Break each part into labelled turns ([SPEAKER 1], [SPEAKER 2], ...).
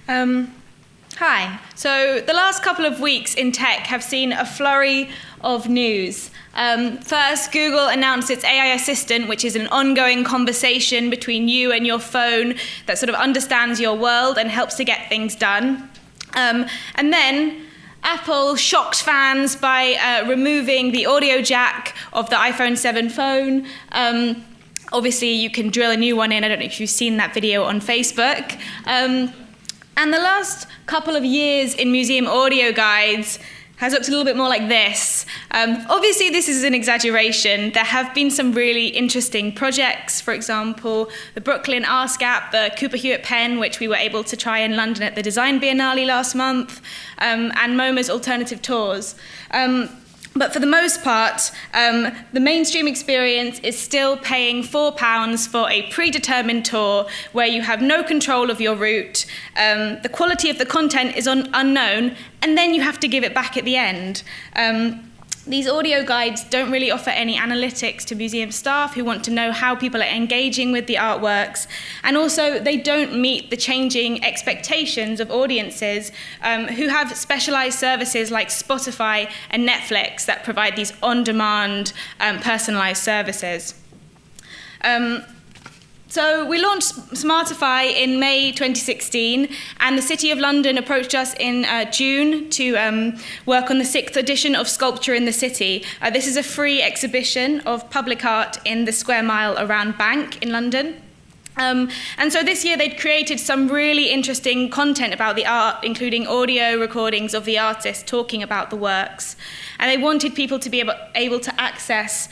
[SPEAKER 1] Hi. So the last couple of weeks in tech have seen a flurry of news. First, Google announced its AI assistant, which is an ongoing conversation between you and your phone that sort of understands your world and helps to get things done. And then Apple shocked fans by removing the audio jack of the iPhone 7 phone. Obviously, you can drill a new one in. I don't know if you've seen that video on Facebook. And the last couple of years in museum audio guides has looked a little bit more like this. Obviously, this is an exaggeration. There have been some really interesting projects, for example, the Brooklyn Ask app, the Cooper Hewitt pen, which we were able to try in London at the Design Biennale last month, and MoMA's alternative tours. But for the most part, the mainstream experience is still paying £4 for a predetermined tour where you have no control of your route, the quality of the content is unknown, and then you have to give it back at the end. These audio guides don't really offer any analytics to museum staff who want to know how people are engaging with the artworks, and also they don't meet the changing expectations of audiences who have specialized services like Spotify and Netflix that provide these on-demand, personalized services. So we launched SMARTIFY in May 2016, and the City of London approached us in June to work on the 6th edition of Sculpture in the City. This is a free exhibition of public art in the Square Mile around Bank in London. And so this year they'd created some really interesting content about the art, including audio recordings of the artists talking about the works. And they wanted people to be able to access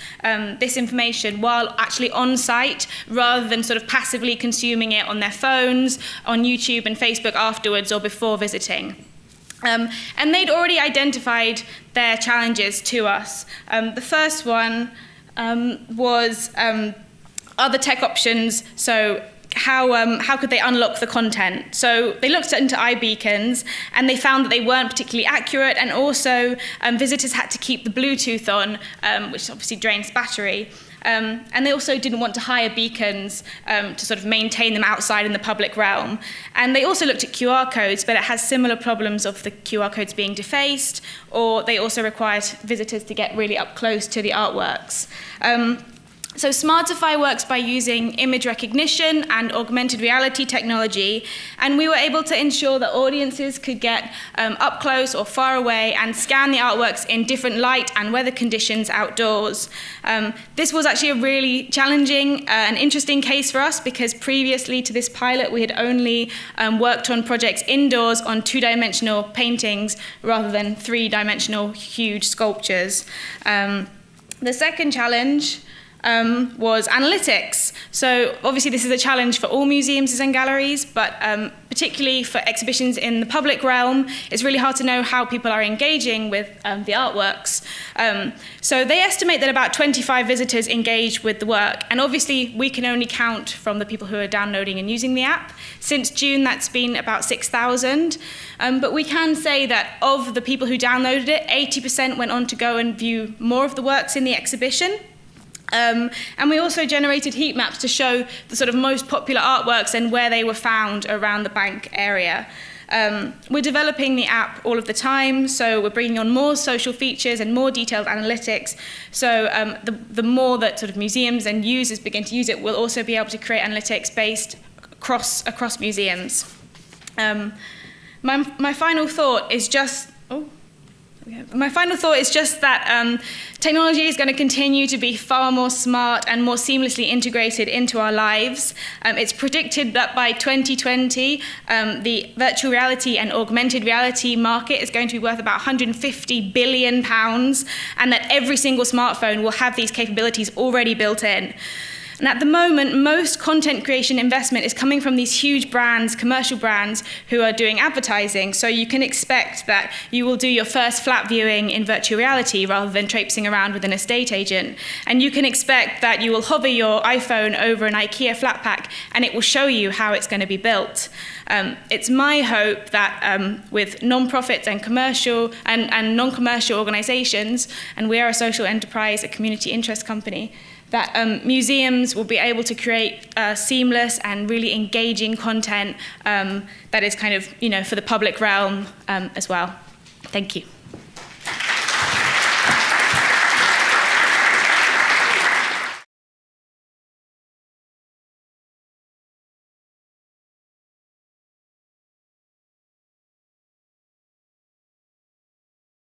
[SPEAKER 1] this information while actually on site, rather than sort of passively consuming it on their phones, on YouTube and Facebook afterwards or before visiting. And they'd already identified their challenges to us. The first one was other tech options, so how could they unlock the content? So they looked into iBeacons, and they found that they weren't particularly accurate, and also visitors had to keep the Bluetooth on, which obviously drains battery. And they also didn't want to hire beacons to sort of maintain them outside in the public realm. And they also looked at QR codes, but it has similar problems of the QR codes being defaced, or they also required visitors to get really up close to the artworks. So SMARTIFY works by using image recognition and augmented reality technology, and we were able to ensure that audiences could get up close or far away and scan the artworks in different light and weather conditions outdoors. This was actually a really challenging and interesting case for us, because previously to this pilot we had only worked on projects indoors on two-dimensional paintings rather than three-dimensional huge sculptures. The second challenge was analytics. So obviously this is a challenge for all museums and galleries, but particularly for exhibitions in the public realm, it's really hard to know how people are engaging with the artworks. So they estimate that about 25 visitors engage with the work, and obviously we can only count from the people who are downloading and using the app. Since June, that's been about 6,000. But we can say that of the people who downloaded it, 80% went on to go and view more of the works in the exhibition. And we also generated heat maps to show the sort of most popular artworks and where they were found around the Bank area. We're developing the app all of the time, so we're bringing on more social features and more detailed analytics. So the more that sort of museums and users begin to use it, we'll also be able to create analytics based across museums. My final thought is just that technology is going to continue to be far more smart and more seamlessly integrated into our lives. It's predicted that by 2020, the virtual reality and augmented reality market is going to be worth about £150 billion, and that every single smartphone will have these capabilities already built in. And at the moment, most content creation investment is coming from these huge brands, commercial brands, who are doing advertising. So you can expect that you will do your first flat viewing in virtual reality rather than traipsing around with an estate agent. And you can expect that you will hover your iPhone over an IKEA flat pack and it will show you how it's going to be built. It's my hope that with non-profits and commercial and non-commercial organizations, and we are a social enterprise, a community interest company, that museums will be able to create seamless and really engaging content that is kind of, for the public realm as well. Thank you.